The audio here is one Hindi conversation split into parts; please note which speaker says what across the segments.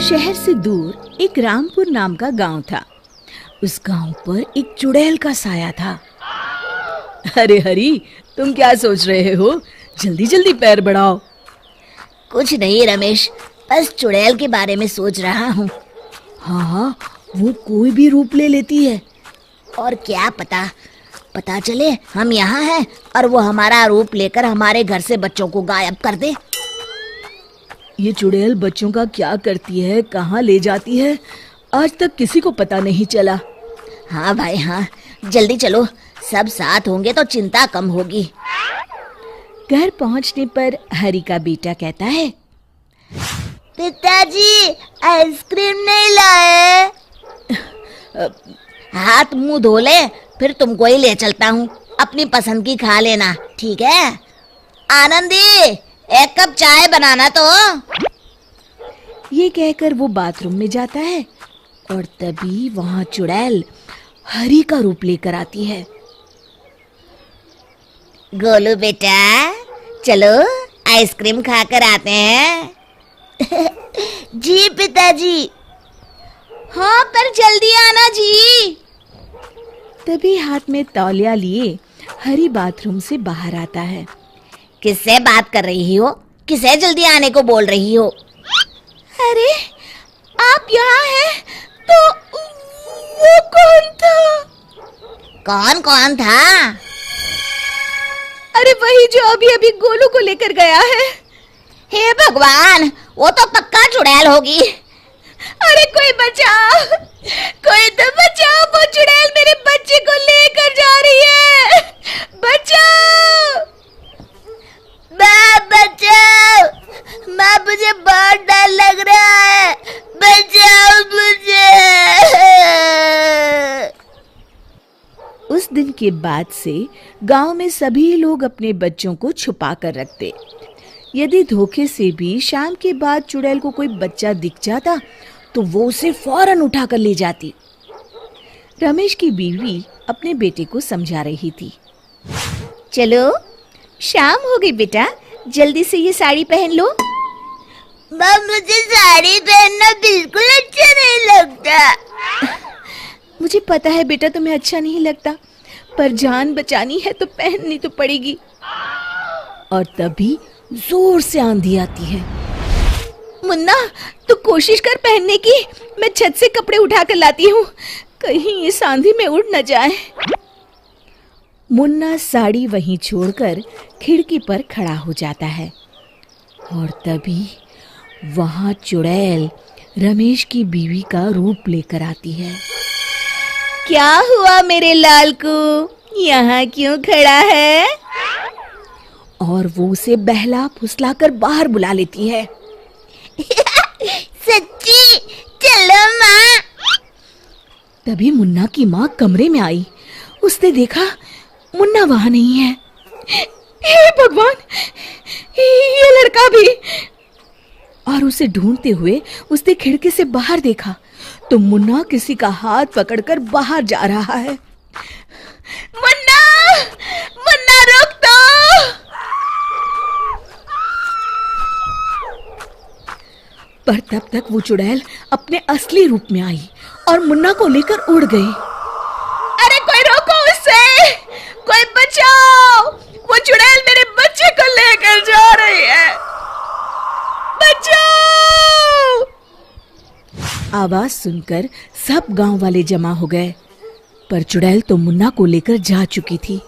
Speaker 1: शहर से दूर एक रामपुर नाम का गांव था। उस गांव पर एक चुड़ैल का साया था। अरे हरी, तुम क्या सोच रहे हो? जल्दी जल्दी पैर बढ़ाओ।
Speaker 2: कुछ नहीं रमेश, बस चुड़ैल के बारे में सोच रहा हूँ।
Speaker 1: हाँ, वो कोई भी रूप ले लेती है।
Speaker 2: और क्या पता चले हम यहाँ हैं और वो हमारा रूप लेकर हमारे घर से बच्चों को गायब कर दे।
Speaker 1: ये चुड़ैल बच्चों का क्या करती है, कहाँ ले जाती है, आज तक किसी को पता नहीं चला।
Speaker 2: हाँ भाई हाँ, जल्दी चलो, सब साथ होंगे तो चिंता कम होगी।
Speaker 1: घर पहुंचने पर हरी का बेटा कहता है,
Speaker 2: पिताजी आइसक्रीम नहीं लाए। हाथ मुंह धो ले, फिर तुमको ही ले चलता हूँ। अपनी पसंद की खा लेना, ठीक है? आनंदी, एक कप चाय बनाना तो।
Speaker 1: ये कहकर वो बाथरूम में जाता है और तभी वहां चुड़ैल हरी का रूप लेकर आती है।
Speaker 2: गोलू बेटा, चलो आइसक्रीम खाकर आते हैं। जी पिताजी। हाँ, पर जल्दी आना जी।
Speaker 1: तभी हाथ में तौलिया लिए हरी बाथरूम से बाहर आता है।
Speaker 2: किससे बात कर रही हो? किसे जल्दी आने को बोल रही हो? अरे, आप यहाँ हैं तो वो कौन था? कौन था?
Speaker 1: अरे वही जो अभी अभी गोलू को लेकर गया है।
Speaker 2: हे भगवान, वो तो पक्का चुड़ैल होगी।
Speaker 1: अरे कोई बचाओ, कोई तो बचाओ, वो चुड़ैल मेरे बच्चे को लेकर जा रही है। बचाओ
Speaker 2: माँ, बचाओ माँ, मुझे बहुत डर लग रहा है, बचाओ मुझे।
Speaker 1: उस दिन के बाद से गांव में सभी लोग अपने बच्चों को छुपा कर रखते। यदि धोखे से भी शाम के बाद चुड़ैल को कोई बच्चा दिख जाता तो वो उसे फौरन उठाकर ले जाती। रमेश की बीवी अपने बेटे को समझा रही थी। चलो, शाम हो गई बेटा, जल्दी से ये साड़ी पहन लो।
Speaker 2: माँ, मुझे साड़ी पहनना बिल्कुल अच्छा नहीं लगता।
Speaker 1: मुझे पता है बेटा तुम्हें अच्छा नहीं लगता, पर जान बचानी है तो पहननी तो पड़ेगी। और तभी जोर से आंधी आती है। मुन्ना, तू कोशिश कर पहनने की, मैं छत से कपड़े उठा कर लाती हूँ, कहीं इस आंधी में उड़ न जाए। मुन्ना साड़ी वहीं छोड़कर खिड़की पर खड़ा हो जाता है और तभी वहां चुड़ैल रमेश की बीवी का रूप लेकर आती है। क्या हुआ मेरे लाल को, यहाँ क्यों खड़ा है? और वो उसे बहला फुसलाकर बाहर बुला लेती है।
Speaker 2: सच्ची? चलो माँ।
Speaker 1: तभी मुन्ना की माँ कमरे में आई। उसने देखा मुन्ना वहां नहीं है। हे भगवान, ये लड़का भी! और उसे ढूंढते हुए उसने खिड़की से बाहर देखा तो मुन्ना किसी का हाथ पकड़कर बाहर जा रहा है। मुन्ना, मुन्ना रुक तो! पर तब तक वो चुड़ैल अपने असली रूप में आई और मुन्ना को लेकर उड़ गई। अरे कोई रोको उसे, कोई बचाओ, वो चुड़ैल मेरे बच्चे को लेकर जा रही है, बचाओ! आवाज सुनकर सब गांव वाले जमा हो गए, पर चुड़ैल तो मुन्ना को लेकर जा चुकी थी।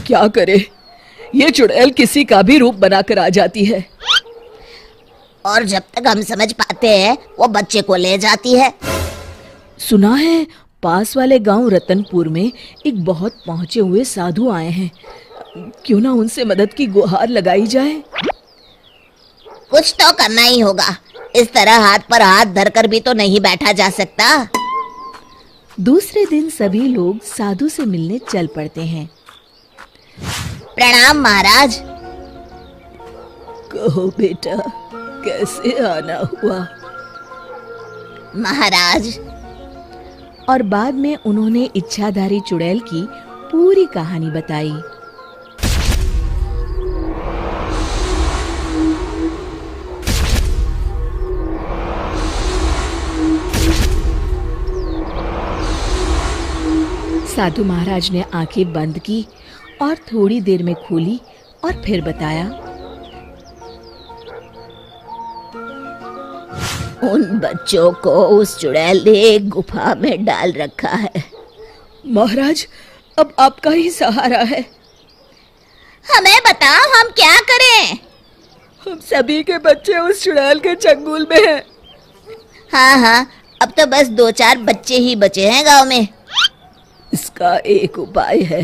Speaker 1: क्या करे, ये चुड़ैल किसी का भी रूप बनाकर आ जाती है
Speaker 2: और जब तक हम समझ पाते हैं वो बच्चे को ले जाती है।
Speaker 1: सुना है पास वाले गांव रतनपुर में एक बहुत पहुंचे हुए साधु आए हैं, क्यों ना उनसे मदद की गुहार लगाई जाए।
Speaker 2: कुछ तो करना ही होगा, इस तरह हाथ पर हाथ धरकर भी तो नहीं बैठा जा सकता।
Speaker 1: दूसरे दिन सभी लोग साधु से मिलने चल पड़ते हैं।
Speaker 2: प्रणाम महाराज।
Speaker 1: कहो बेटा, कैसे आना हुआ?
Speaker 2: महाराज।
Speaker 1: और बाद में उन्होंने इच्छाधारी चुड़ैल की पूरी कहानी बताई। साधु महाराज ने आंखें बंद की और थोड़ी देर में खोली और फिर बताया,
Speaker 2: उन बच्चों को उस चुड़ैल ने एक गुफा में डाल रखा है।
Speaker 1: महाराज, अब आपका ही सहारा है।
Speaker 2: हमें बताओ, हम क्या करें?
Speaker 1: हम सभी के बच्चे उस चुड़ैल के चंगुल में हैं।
Speaker 2: हाँ हाँ, अब तो बस 2-4 बच्चे ही बचे हैं गांव में।
Speaker 1: इसका एक उपाय है,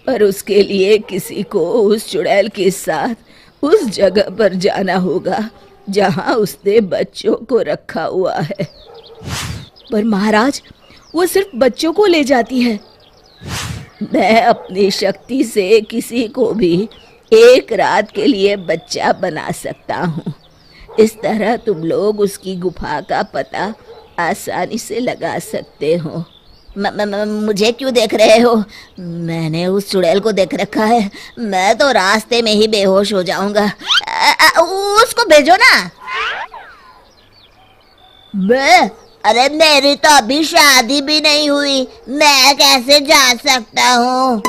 Speaker 1: पर उसके लिए किसी को उस चुड़ैल के साथ उस जगह पर जाना होगा जहां उसने बच्चों को रखा हुआ है। पर महाराज, वो सिर्फ बच्चों को ले जाती है। मैं अपनी शक्ति से किसी को भी एक रात के लिए बच्चा बना सकता हूँ। इस तरह तुम लोग उसकी गुफा का पता आसानी से लगा सकते हो।
Speaker 2: मुझे क्यों देख रहे हो? मैंने उस चुड़ैल को देख रखा है। मैं तो रास्ते में ही बेहोश हो जाऊंगा। उसको भेजो ना। अरे मेरी तो अभी शादी भी नहीं हुई, मैं कैसे जा सकता हूँ?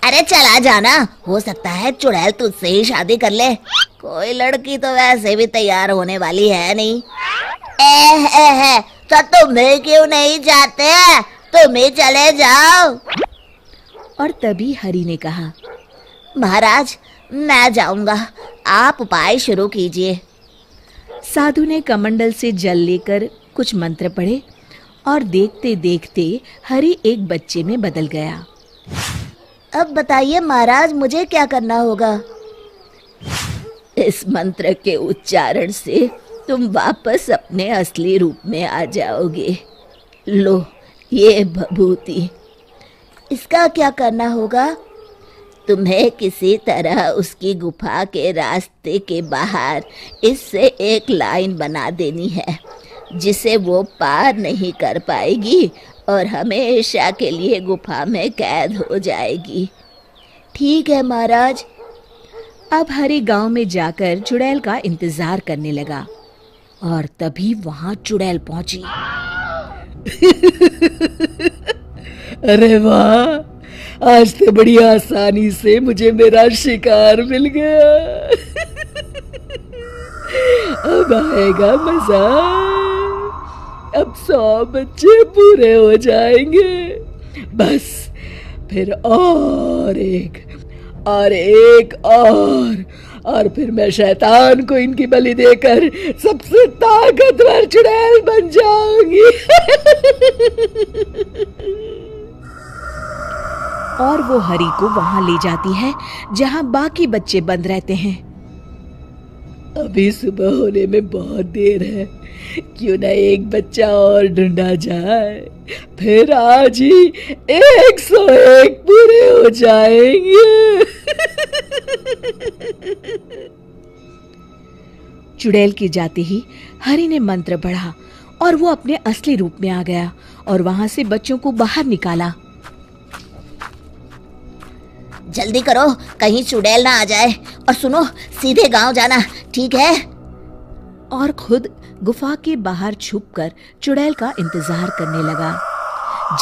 Speaker 2: अरे चला जाना, हो सकता है चुड़ैल तुझसे ही शादी कर ले। कोई लड़की तो वैसे भी तैयार होने वाली है नहीं। तो तुम्हें क्यों नहीं जाते? तुम ही चले जाओ।
Speaker 1: और तभी हरि ने कहा,
Speaker 2: महाराज, मैं जाऊंगा, आप उपाय शुरू कीजिए।
Speaker 1: साधु ने कमंडल से जल लेकर कुछ मंत्र पढ़े और देखते देखते हरि एक बच्चे में बदल गया।
Speaker 2: अब बताइए महाराज, मुझे क्या करना होगा?
Speaker 1: इस मंत्र के उच्चारण से तुम वापस अपने असली रूप में आ जाओगे। लो, ये भभूति।
Speaker 2: इसका क्या करना होगा? तुम्हें किसी तरह उसकी गुफा के रास्ते के बाहर इससे एक लाइन बना देनी है, जिसे वो पार नहीं कर पाएगी और हमेशा के लिए गुफा में कैद हो जाएगी। ठीक है महाराज।
Speaker 1: अब हरि गांव में जाकर चुड़ैल का इंतजार करने लगा और तभी वहां चुड़ैल पहुंची।
Speaker 3: अरे वाह, आज तो बड़ी आसानी से मुझे मेरा शिकार मिल गया। अब आएगा मजा। अब 100 बच्चे पूरे हो जाएंगे। बस फिर और एक और फिर मैं शैतान को इनकी बलि देकर सबसे ताकतवर चुड़ैल बन जाऊंगी।
Speaker 1: और वो हरि को वहां ले जाती है जहां बाकी बच्चे बंद रहते हैं।
Speaker 3: अभी सुबह होने में बहुत देर है, क्यों ना एक बच्चा और ढूंढा जाए, फिर आज ही 101 पूरे हो जाएंगे।
Speaker 1: चुड़ैल के जाते ही हरि ने मंत्र पढ़ा और वो अपने असली रूप में आ गया और वहां से बच्चों को बाहर निकाला।
Speaker 2: जल्दी करो, कहीं चुड़ैल ना आ जाए। और सुनो, सीधे गांव जाना, ठीक है?
Speaker 1: और खुद गुफा के बाहर छुपकर चुड़ैल का इंतजार करने लगा।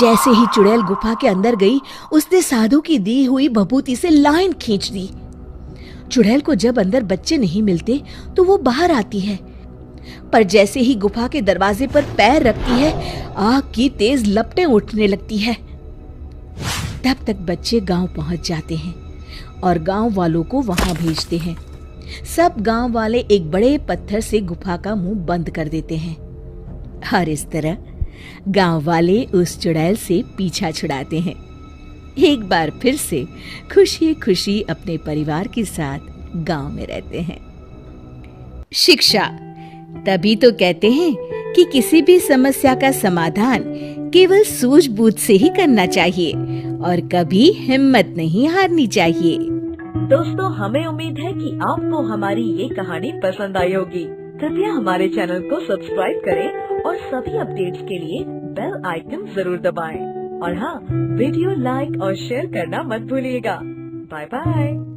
Speaker 1: जैसे ही चुड़ैल गुफा के अंदर गई, उसने साधु की दी हुई भभूति से लाइन खींच दी। चुड़ैल को जब अंदर बच्चे नहीं मिलते तो वो बाहर आती है, पर जैसे ही गुफा के दरवाजे पर पैर रखती है, आग की तेज लपटें उठने लगती है। तब तक बच्चे गांव पहुंच जाते हैं और गांव वालों को वहां भेजते हैं। सब गांव वाले एक बड़े पत्थर से गुफा का मुंह बंद कर देते हैं और इस तरह गांव वाले उस चुड़ैल से पीछा छुड़ाते हैं। एक बार फिर से खुशी खुशी अपने परिवार के साथ गांव में रहते हैं। शिक्षा, तभी तो कहते हैं कि किसी भी समस्या का समाधान केवल सूझबूझ से ही करना चाहिए और कभी हिम्मत नहीं हारनी चाहिए।
Speaker 4: दोस्तों, हमें उम्मीद है कि आपको हमारी ये कहानी पसंद आई होगी। कृपया हमारे चैनल को सब्सक्राइब करें और सभी अपडेट्स के लिए बेल आइकन जरूर दबाएं। और हाँ, वीडियो लाइक और शेयर करना मत भूलिएगा। Bye bye.